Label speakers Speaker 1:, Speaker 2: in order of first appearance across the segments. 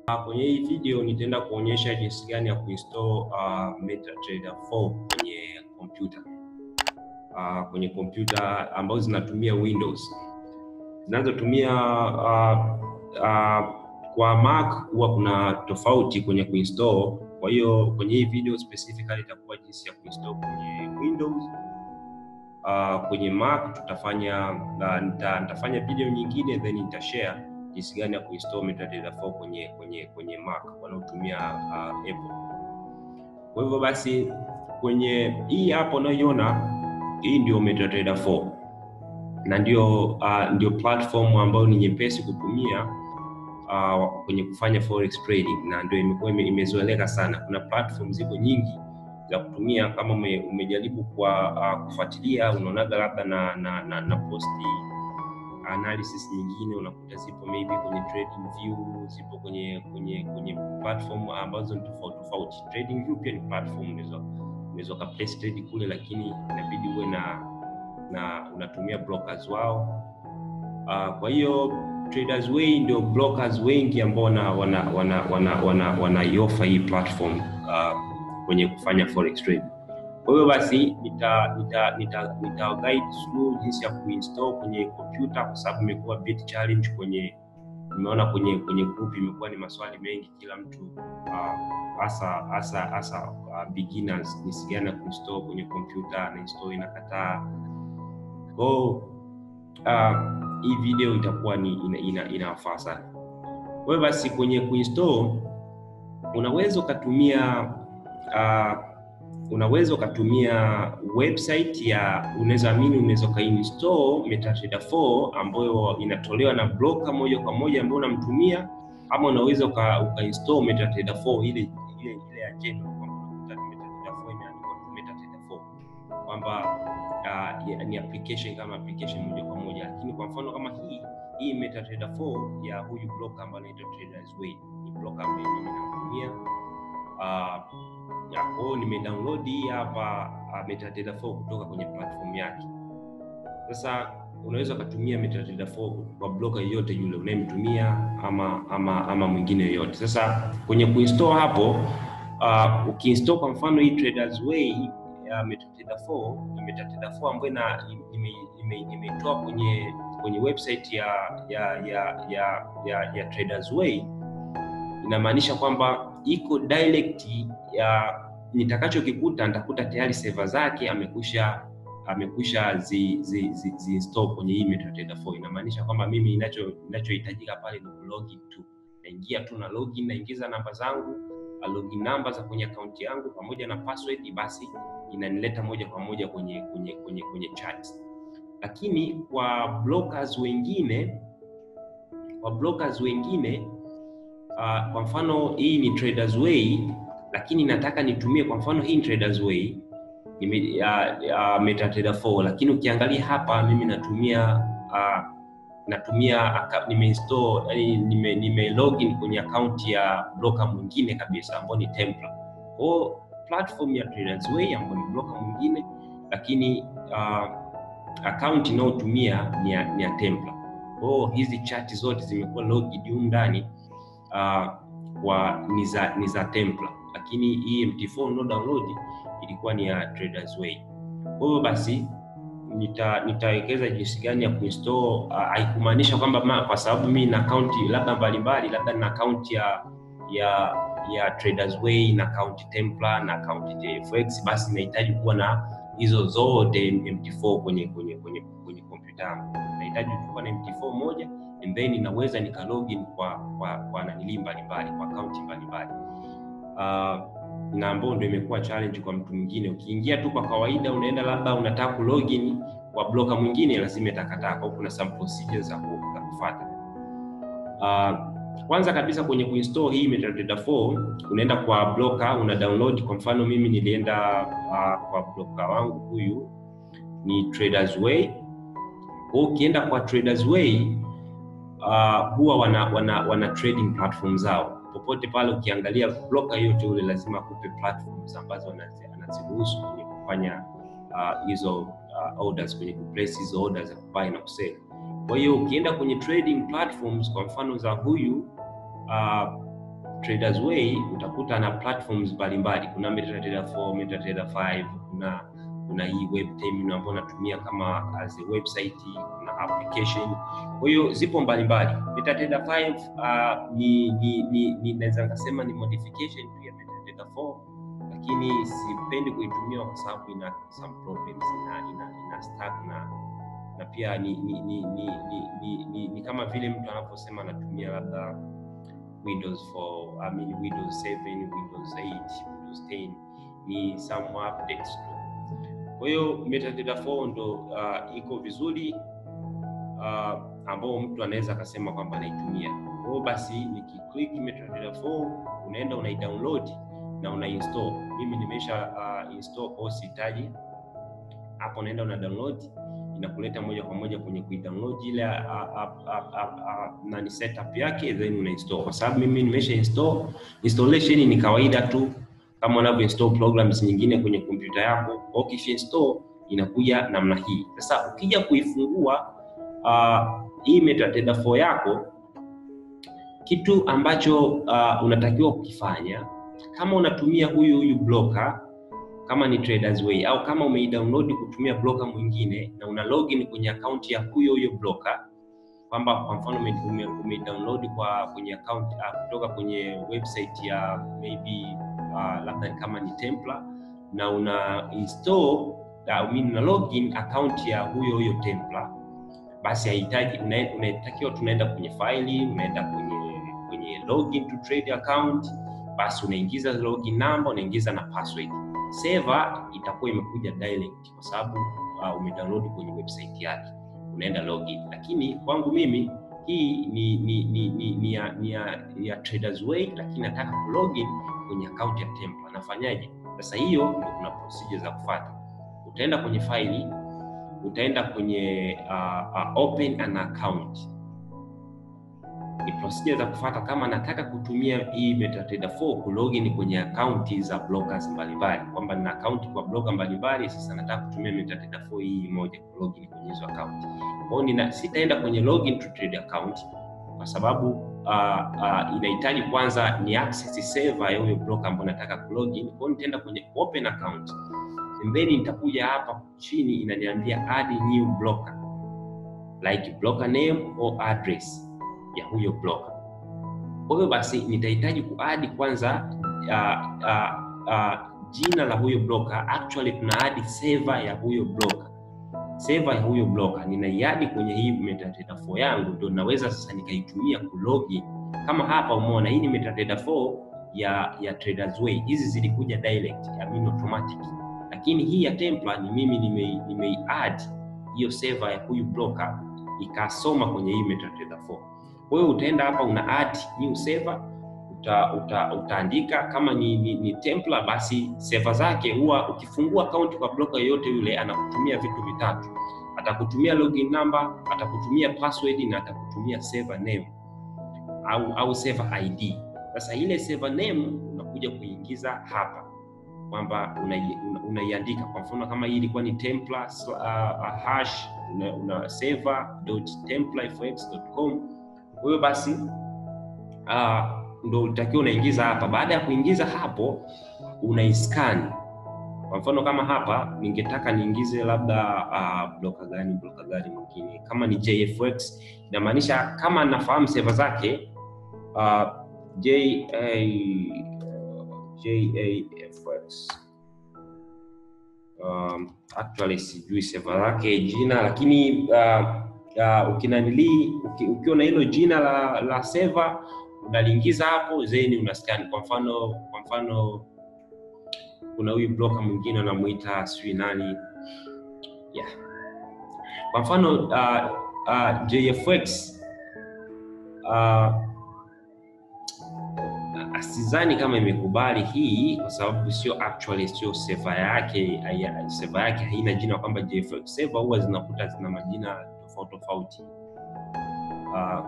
Speaker 1: Kwenye hii video nitaenda kuonyesha jinsi gani ya kuinstall MetaTrader 4 kwenye kompyuta. Kwenye kompyuta ambazo zinatumia Windows. Zinazotumia kwa Mac huwa kuna tofauti kwenye kuinstall. Kwa hiyo kwenye hii video specifically itakuwa jinsi ya kuinstall kwenye Windows. Kwenye Mac nitafanya video nyingine then nitashare jinsi gani ya kuinstall MetaTrader 4 kwenye Mac wanaotumia Apple. Kwa hivyo basi kwenye hii hapo unayoiona hii ndio MetaTrader 4 na ndio platform ambayo ni nyepesi kutumia kwenye kufanya forex trading, na ndio imekuwa imezoeleka sana. Kuna platform ziko nyingi za kutumia, kama umejaribu kufuatilia unaonaga labda na posti analysis nyingine unakuta zipo maybe kwenye TradingView, zipo kwenye platform ambazo ni tofauti. TradingView pia ni platform, unaweza ka place trade kule, lakini inabidi uwe na unatumia brokers wao. Kwa hiyo Traders Way ndio brokers wengi ambao wanaiofa hii platform kwenye kufanya forex trade. Kwa hiyo basi nita guide through jinsi ya kuinstall kwenye kompyuta, kwa sababu imekuwa bit challenge nimeona kwenye group imekuwa ni maswali mengi, kila mtu hasa beginners jinsi gani ya kuinstall kwenye kompyuta na install inakataa. Hii video itakuwa inawafaa sana. Kwa hiyo basi kwenye kuinstall unaweza ukatumia website unaweza kainstall MetaTrader 4 ambayo inatolewa na broker moja kwa moja ambayo unamtumia, ama unaweza ukainstall MetaTrader 4 ile ya general, kwamba MetaTrader 4 imeandikwa MetaTrader 4 kwamba ni application kama application moja kwa moja. Lakini kwa mfano kama hii MetaTrader 4 ya huyu broker ambaye anaitwa Traders Way, ni broker ambaye mimi namtumia. Kwa hiyo nimedownload hii hapa MetaTrader 4 kutoka kwenye platform yake. Sasa unaweza kutumia MetaTrader 4 kwa broker yoyote yule unayemtumia ama mwingine yoyote. Sasa kwenye kuinstall hapo, ukiinstall kwa mfano hii Traders Way ya MetaTrader 4 ambayo nimeitoa kwenye website ya Traders Way, inamaanisha kwamba iko direct ya nitakachokikuta nitakuta tayari server zake amekwisha zi install kwenye hii MetaTrader 4. Inamaanisha kwamba mimi ninachohitajika pale ni login tu. Naingia tu na login, naingiza namba zangu, login number za kwenye account yangu pamoja na password, basi inanileta moja kwa moja kwenye chat. Lakini kwa brokers wengine kwa mfano hii ni Traders Way, lakini nataka nitumie kwa mfano hii Traders Way MetaTrader 4, lakini ukiangalia hapa mimi nimeinstall, yani nime login kwenye account ya broker mwingine kabisa ambao ni Templar. Kwa platform ya Traders Way ambao ni broker mwingine, lakini account inayotumia ni ya Templar. Kwa hizi chat zote zimekuwa logged humu ndani ni za Templar, lakini hii MT4 no download ilikuwa ni ya Traders Way. Kwa hiyo basi nitawekeza jinsi gani ya kuinstall. Haikumaanisha kwamba kwa sababu mimi na account labda mbalimbali, labda na account ya Traders Way na account Templar na account JFX, basi nahitaji kuwa na hizo zote MT4 kwenye kompyuta yangu. Nahitaji kuwa na MT4 moja, and then ninaweza login kwa nanili mbalimbali, kwa account mbalimbali. Na ambao ndio imekuwa challenge kwa mtu mwingine. Ukiingia tu kwa kawaida, unaenda labda unataka kulogin kwa broker mwingine, lazima itakataa. Kwa kuna some procedures za kufuata. Kwanza kabisa kwenye kuinstall hii MetaTrader 4, unaenda kwa broker, una download. Kwa mfano mimi nilienda kwa broker wangu, huyu ni Traders Way. Ukienda kwa Traders Way, huwa wana trading platform zao. Popote pale ukiangalia broker yote ule lazima akupe platforms ambazo anaziruhusu kwenye kufanya hizo orders, kwenye kuplace hizo orders za buy na kusell. Kwa hiyo ukienda kwenye trading platforms, kwa mfano za huyu Traders Way utakuta na platforms mbalimbali. Kuna MetaTrader 4, MetaTrader 5, kuna hii web terminal ambayo natumia kama as a website, kuna application. Kwa hiyo zipo mbalimbali. MetaTrader 5 ni naweza kusema ni modification tu ya MetaTrader 4, lakini sipendi kuitumia kwa sababu ina some problems, ina stuck na pia ni kama vile mtu anaposema anatumia labda Windows 7, Windows 8, Windows 10, ni some updates. Kwa hiyo MetaTrader 4 ndo iko vizuri, ambao mtu anaweza akasema kwamba anaitumia. Kwa hiyo basi nikiclick MetaTrader 4 unaenda unaidownload na unainstall. Mimi nimesha install, kwa sihitaji hapo. Unaenda una download, inakuleta moja kwa moja kwenye kuidownload ile na setup yake, then una install. Kwa sababu mimi nimesha install, installation ni kawaida tu kama unavyo install programs nyingine kwenye kompyuta yako. Ukisha install inakuja namna hii. Sasa ukija kuifungua hii MetaTrader 4 yako, kitu ambacho unatakiwa kukifanya, kama unatumia huyu blocker, kama ni Traders Way, au kama umeidownload kutumia blocker mwingine na una login kwenye account ya huyo blocker, kwamba kwa mfano umeidownload kwenye account kutoka kwenye website ya maybe labda kama ni Templar, na una install na login account ya huyo Templar, basi haihitaji, unatakiwa tunaenda kwenye file, unaenda kwenye login to trade account, basi unaingiza login number, unaingiza na password. Server itakuwa imekuja direct kwa sababu umedownload kwenye website yake, unaenda login. Lakini kwangu mimi hii ni ya Traders Way, lakini nataka kulogin kwenye account ya Templar. Nafanyaje? Sasa hiyo ndio kuna procedure za kufuata. Utaenda kwenye file, utaenda kwenye open an account. Ni procedure za kufuata kama nataka kutumia hii MetaTrader 4 kulogin kwenye account za blockers mbalimbali, kwamba nina account kwa blocker mbalimbali, sasa nataka kutumia MetaTrader 4 hii moja kulogin kwenye hizo account. Kwa hiyo sitaenda kwenye login to trade account kwa sababu inahitaji kwanza ni access server ya huyo blocker ambayo nataka kulogin. Kwa hiyo nitaenda kwenye open account, and then nitakuja hapa chini inaniambia add new blocker, like blocker name or address ya huyo blocker. Kwa hiyo basi nitahitaji kuadd kwanza jina la huyo blocker. Actually tuna add server ya huyo blocker. Server ya huyo blocker ninaiadi kwenye hii MetaTrader 4 yangu, ndio naweza sasa nikaitumia kulogin. Kama hapa umeona hii ni MetaTrader 4 ya Traders Way. Hizi zilikuja direct, automatic. Lakini hii ya Templar ni mimi nimeiadd hiyo server ya huyo blocker ikasoma kwenye hii MetaTrader 4. Kwa hiyo utaenda hapa una add new server, utaandika kama ni Templar, basi server zake huwa ukifungua account kwa blocker yoyote yule anakutumia vitu vitatu. Atakutumia login number, atakutumia password na atakutumia server name au server ID. Sasa ile server name unakuja kuingiza hapa kwamba unaiandika. Kwa mfano kama hii ilikuwa ni Templar hash una server.templarfx.com. Kwa hiyo basi ndio utakiwa unaingiza hapa. Baada ya kuingiza hapo unaiscan. Kwa mfano kama hapa ningetaka niingize labda blocker gani mwingine, kama ni JFX, inamaanisha kama nafahamu server zake JAFX. Actually sijui server lake jina, lakini ukiwa na hilo jina la server unaliingiza hapo, then unascan. Kwa mfano kuna huyu blocker mwingine anamuita sui nani, kwa mfano JFX asizani kama imekubali hii kwa sababu sio server yake. Server yake haina jina kwamba JFX. Server huwa zinakuta zina majina tofauti.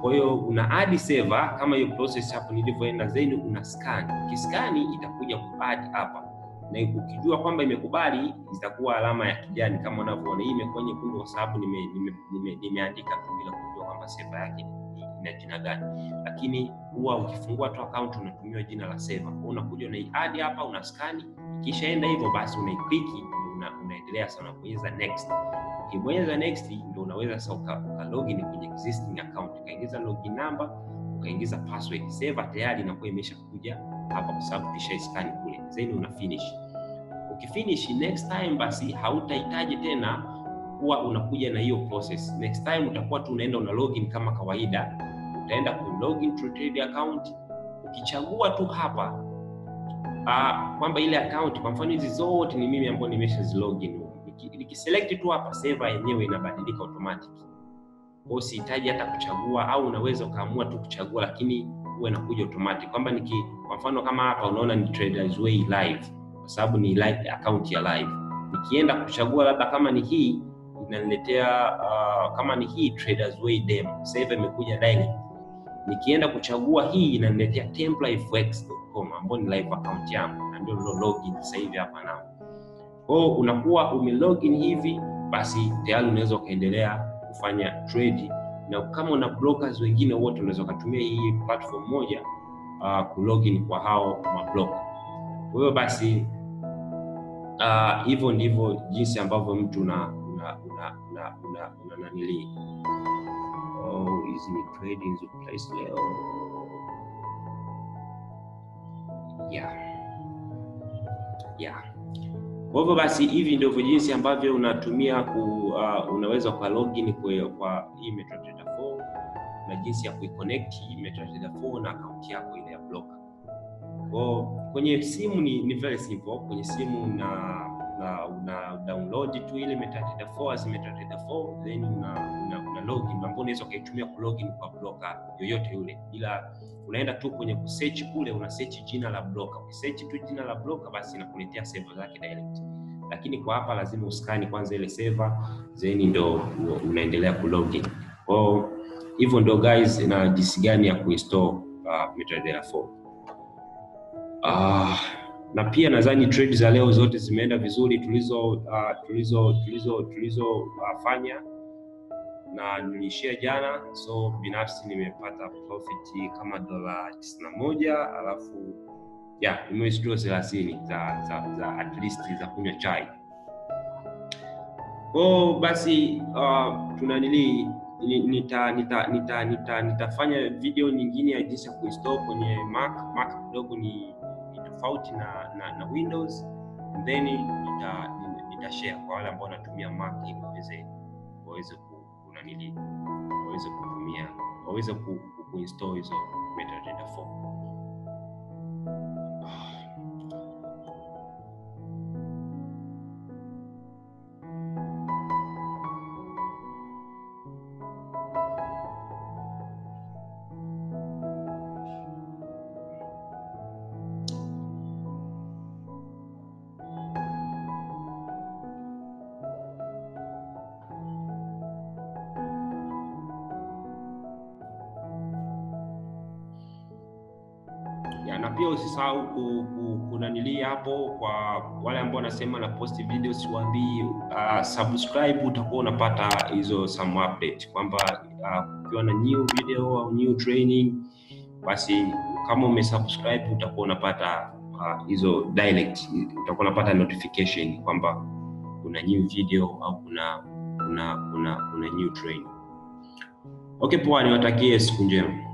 Speaker 1: Kwa hiyo una add server kama hiyo process hapo nilivyoenda, then una scan. Ukiscan itakuja ku-add hapa, na ukijua kwamba imekubali itakuwa alama ya kijani kama unavyoona. Hii imekuwa nyekundu kwa sababu nimeandika tu bila kujua kwamba server yake ina jina gani. Lakini huwa ukifungua tu account unatumia jina la server. Unakuja unai-add hapa, una scan, ikishaenda hivyo basi unai-click, unaendelea sana kubonyeza next. Ukibonyeza next ndio unaweza sasa uka login kwenye existing account, ukaingiza login number, ukaingiza password. Server tayari inakuwa imeshakuja hapa kwa sababu tusha-scan kule. Then una finish. Ukifinish next time basi hautahitaji tena kuwa unakuja na hiyo process. Next time utakuwa tu unaenda una login kama kawaida. Utaenda ku login to trade account. Ukichagua tu hapa kwamba ile account, kwa mfano hizi zote ni mimi ambao nimesha-login. Nikiselect tu hapa, server yenyewe inabadilika automatic. Kwa sihitaji hata kuchagua, au unaweza ukaamua tu kuchagua lakini huwa inakuja automatic. Kwamba kwa mfano kama hapa unaona ni Traders Way live, kwa sababu ni live account ya live. Nikienda kuchagua labda kama ni hii, inaniletea kama ni hii Traders Way demo, sasa imekuja direct. Nikienda kuchagua hii inaniletea templafx.com ambayo ni live account yangu, na ndio login sasa hivi hapa nao. Kwa unakuwa umelogin hivi, basi tayari unaweza kaendelea kufanya trade. Na kama una brokers wengine wote unaweza kutumia hii platform moja kulogin kwa hao mablocker. Kwa hiyo basi hivyo ndivyo jinsi ambavyo mtu una nanili. Hizi ni trading place leo. Kwa hivyo basi hivi ndivyo jinsi ambavyo unatumia unaweza kwa login kwa hii MetaTrader 4 na jinsi ya kuiconnect MetaTrader 4 na account yako ile ya blocker. Kwenye simu ni very simple. Kwenye simu una download tu ile MetaTrader 4 as MetaTrader 4, then una login, ambapo unaweza kuitumia ku login kwa blocker yoyote yule. Ila unaenda tu kwenye kusearch kule, una search jina la blocker. Ukisearch tu jina la blocker basi inakuletea server zake direct. Lakini kwa hapa lazima uskani kwanza ile server, then ndio unaendelea ku login. Kwa hivyo ndio guys, na jinsi gani ya kuinstall MetaTrader 4. Na pia nadhani trade za leo zote zimeenda vizuri fanya na nilishare jana. So binafsi nimepata profit kama $91, alafu nimewithdraw 30 za at least za kunywa chai. Basi nitafanya video nyingine ya jinsi ya kuinstall kwenye Mac kidogo ni tofauti na Windows, and then nitashare kwa wale ambao wanatumia Mac ili waweze kuinstall hizo MetaTrader 4. Na pia usisahau kunanilia hapo kwa wale ambao wanasema na post videos, waambie subscribe, utakuwa unapata hizo some update kwamba ukiwa na new video au new training, basi kama umesubscribe utakuwa unapata hizo direct, utakuwa unapata notification kwamba kuna new video au kuna new training. Okay, poa, niwatakie siku njema.